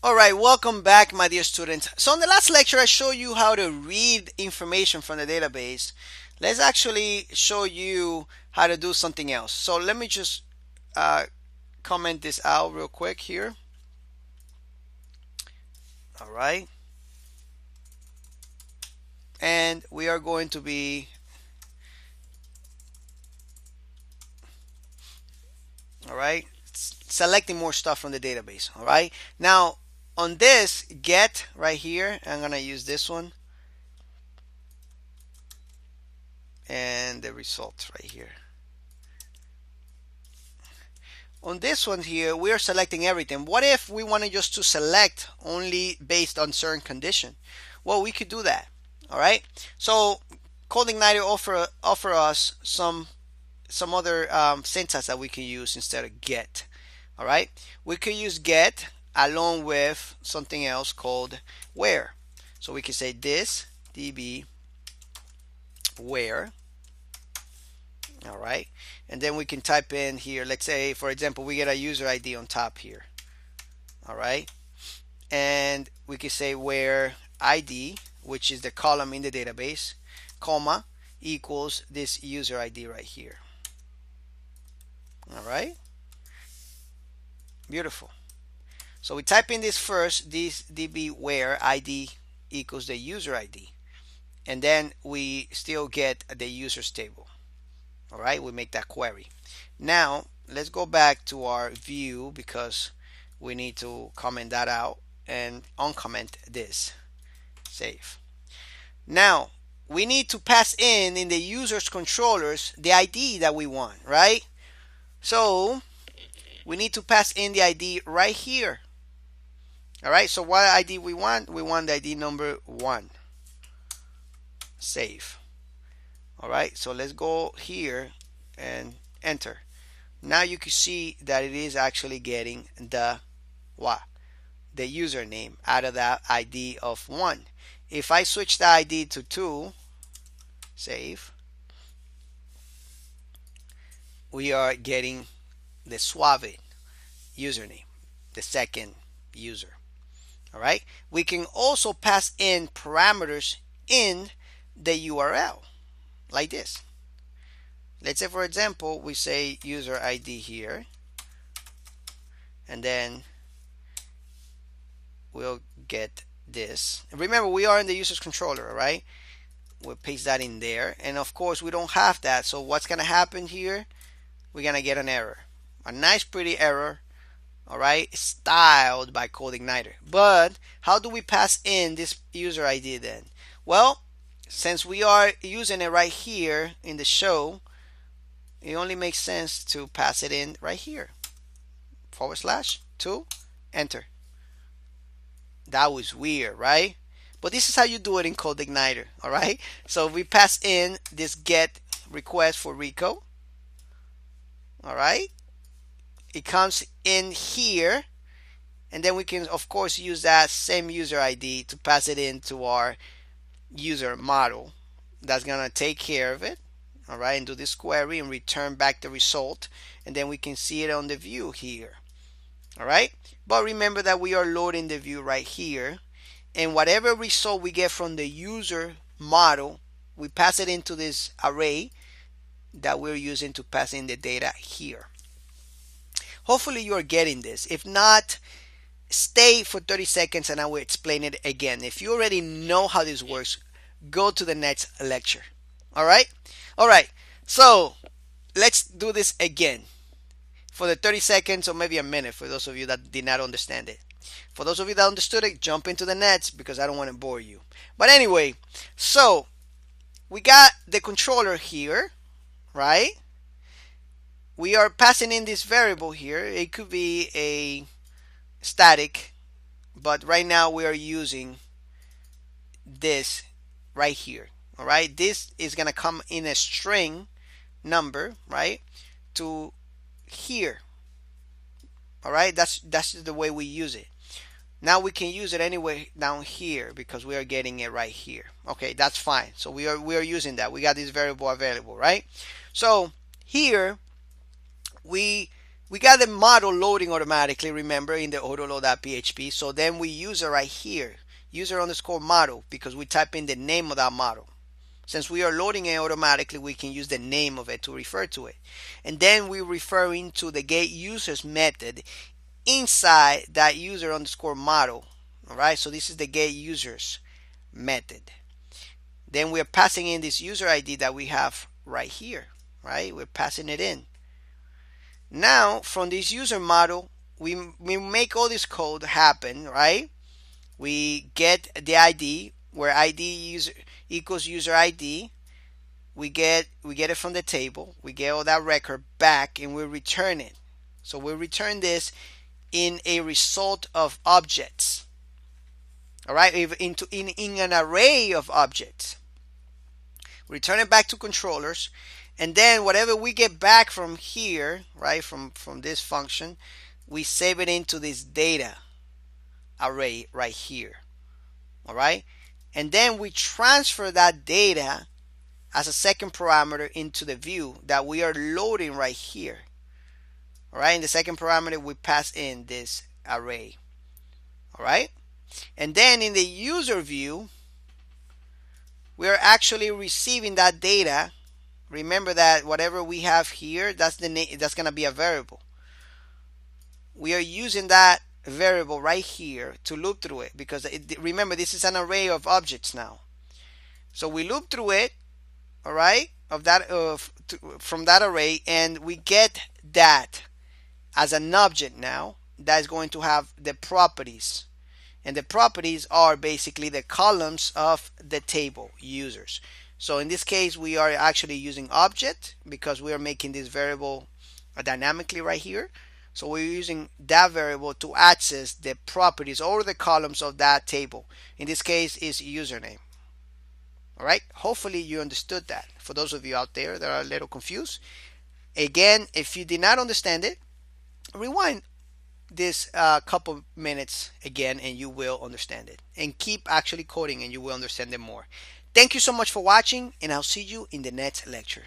All right, welcome back, my dear students. So in the last lecture, I showed you how to read information from the database. Let's actually show you how to do something else. So let me just uh, comment this out real quick here. All right. And we are going to be, all right, selecting more stuff from the database. All right. Now, on this get right here, I'm going to use this one and the result right here. On this one here, we are selecting everything. What if we wanted just to select only based on certain condition? Well, we could do that. All right. So CodeIgniter offer us some other syntax that we can use instead of get. All right. We could use get along with something else called where. So we can say this db where. All right. And then we can type in here, let's say, for example, we get a user ID on top here. All right. And we can say where ID, which is the column in the database, comma, equals this user ID right here. All right. Beautiful. So we type in this first, this db where ID equals the user ID. And then we still get the users table. All right, we make that query. Now let's go back to our view because we need to comment that out and uncomment this. Save. Now we need to pass in the user's controllers the ID that we want, right? So we need to pass in the ID right here. All right, so what ID we want? We want the ID number 1. Save. All right, so let's go here and enter. Now you can see that it is actually getting the what? The username out of that ID of 1. If I switch the ID to 2, save, we are getting the Suave username, the second user. All right, we can also pass in parameters in the URL like this. Let's say, for example, we say user ID here, and then we'll get this. Remember, we are in the user's controller, all right? We'll paste that in there, and of course we don't have that, so what's gonna happen here? We're gonna get an error, a nice pretty error, all right, styled by CodeIgniter. But how do we pass in this user ID then? Well, since we are using it right here in the show, it only makes sense to pass it in right here. /2, enter. That was weird, right? But this is how you do it in CodeIgniter, all right? So we pass in this get request for Rico, all right? It comes in here, and then we can, of course, use that same user ID to pass it into our user model. That's gonna take care of it, all right, and do this query and return back the result, and then we can see it on the view here. All right, but remember that we are loading the view right here, and whatever result we get from the user model, we pass it into this array that we're using to pass in the data here. Hopefully you are getting this. If not, stay for 30 seconds and I will explain it again. If you already know how this works, go to the next lecture. All right, so let's do this again for the 30 seconds or maybe a minute for those of you that did not understand it. For those of you that understood it, jump into the nets because I don't want to bore you. But anyway, so we got the controller here, right? We are passing in this variable here. It could be a static, but right now we are using this right here. All right, this is gonna come in a string number, right, to here. All right, that's the way we use it. Now we can use it anyway down here because we are getting it right here. Okay, that's fine. So we are using that. We got this variable available, right? So here we we got the model loading automatically, remember, in the autoload.php. So then we use it right here, user underscore model, because we type in the name of that model. Since we are loading it automatically, we can use the name of it to refer to it. And then we refer into the get users method inside that user underscore model. All right, so this is the get users method. Then we're passing in this user ID that we have right here, right? We're passing it in. Now, from this user model, we make all this code happen, right? We get the ID, where ID user equals user ID. We get it from the table. We get all that record back, and we return it. So we return this in a result of objects. All right, in an array of objects. Return it back to controllers, and then whatever we get back from here, right, from this function, we save it into this data array right here. All right, and then we transfer that data as a second parameter into the view that we are loading right here. All right, in the second parameter we pass in this array. All right, and then in the user view, we are actually receiving that data. Remember that whatever we have here, that's the name, that's going to be a variable. We are using that variable right here to loop through it, because remember, this is an array of objects now. So we loop through it, all right, of that from that array, and we get that as an object now that is going to have the properties. And the properties are basically the columns of the table users. So in this case, we are actually using object because we are making this variable dynamically right here. So we're using that variable to access the properties or the columns of that table. In this case, is username. All right. Hopefully you understood that. For those of you out there that are a little confused, again, if you did not understand it, rewind this couple minutes again and you will understand it, and keep actually coding and you will understand it more. Thank you so much for watching, and I'll see you in the next lecture.